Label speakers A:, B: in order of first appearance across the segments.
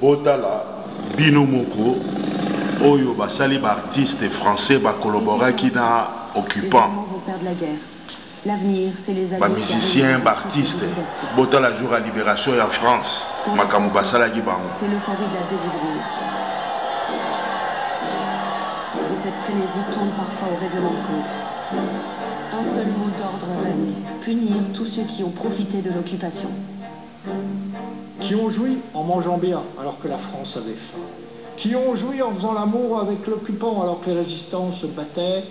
A: Botala bino moko oyo basali ba artiste français ba collaboraki na occupant
B: l'avenir c'est les
A: ba musicien ba artiste botala jour à libération ya France makambo basala ki bango
B: c'est le salut de la désébrouille. Et cette frénésie tourne parfois au règlement de compte. Un seul mot d'ordre règne: punir tous ceux qui ont profité de l'occupation.
C: Qui ont joui en mangeant bien alors que la France avait faim, qui ont joui en faisant l'amour avec l'occupant alors que les résistants se battaient,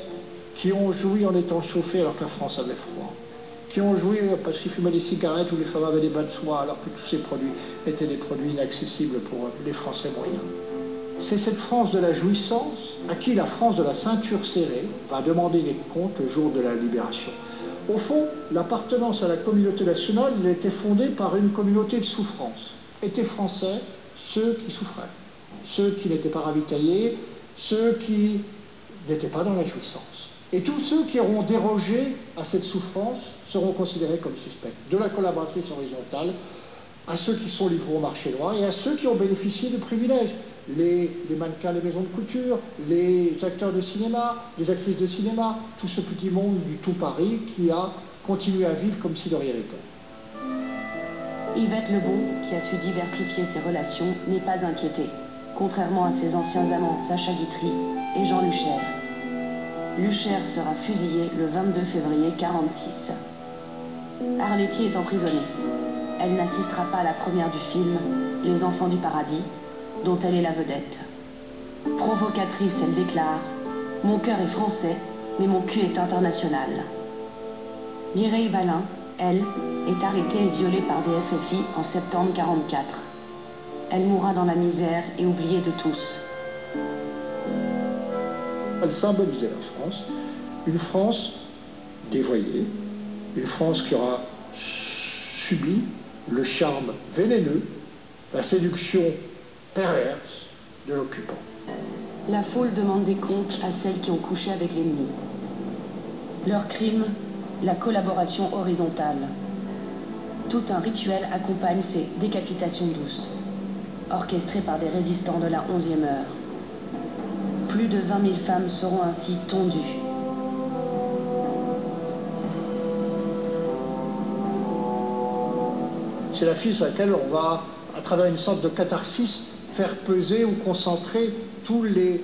C: qui ont joui en étant chauffés alors que la France avait froid, qui ont joui parce qu'ils fumaient des cigarettes ou les femmes avaient des bas de soie alors que tous ces produits étaient des produits inaccessibles pour les Français moyens. C'est cette France de la jouissance à qui la France de la ceinture serrée va demander des comptes le jour de la libération. Au fond, l'appartenance à la communauté nationale était fondée par une communauté de souffrance. Étaient français ceux qui souffraient, ceux qui n'étaient pas ravitaillés, ceux qui n'étaient pas dans la jouissance. Et tous ceux qui auront dérogé à cette souffrance seront considérés comme suspects. De la collaboratrice horizontale à ceux qui sont livrés au marché noir et à ceux qui ont bénéficié de privilèges. Les mannequins des maisons de couture, les acteurs de cinéma, les actrices de cinéma, tout ce petit monde du tout Paris qui a continué à vivre comme si de rien n'était.
B: Yvette Lebon, qui a su diversifier ses relations, n'est pas inquiétée, contrairement à ses anciens amants Sacha Guitry et Jean Lucher. Lucher sera fusillé le 22 février 1946. Arletty est emprisonnée. Elle n'assistera pas à la première du film Les Enfants du Paradis, dont elle est la vedette. Provocatrice, elle déclare: mon cœur est français, mais mon cul est international. Mireille Balin, elle, est arrêtée et violée par des FFI en septembre 1944. Elle mourra dans la misère et oubliée de tous.
C: Elle symbolisait la France, une France dévoyée, une France qui aura subi le charme vénéneux, la séduction perverse de l'occupant.
B: La foule demande des comptes à celles qui ont couché avec l'ennemi. Leur crime, la collaboration horizontale. Tout un rituel accompagne ces décapitations douces, orchestrées par des résistants de la 11e heure. Plus de 20 000 femmes seront ainsi tondues.
C: C'est la fille sur laquelle on va, à travers une sorte de catharsis, faire peser ou concentrer tous les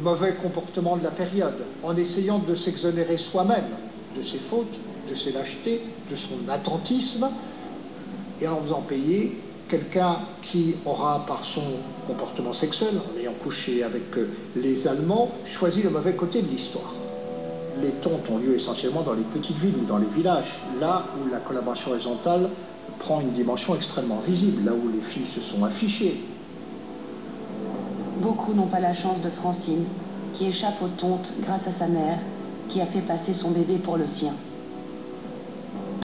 C: mauvais comportements de la période, en essayant de s'exonérer soi-même de ses fautes, de ses lâchetés, de son attentisme, et en faisant payer quelqu'un qui aura, par son comportement sexuel, en ayant couché avec les Allemands, choisi le mauvais côté de l'histoire. Les tontes ont lieu essentiellement dans les petites villes ou dans les villages, là où la collaboration horizontale prend une dimension extrêmement visible, là où les filles se sont affichées.
B: Beaucoup n'ont pas la chance de Francine, qui échappe aux tontes grâce à sa mère, qui a fait passer son bébé pour le sien.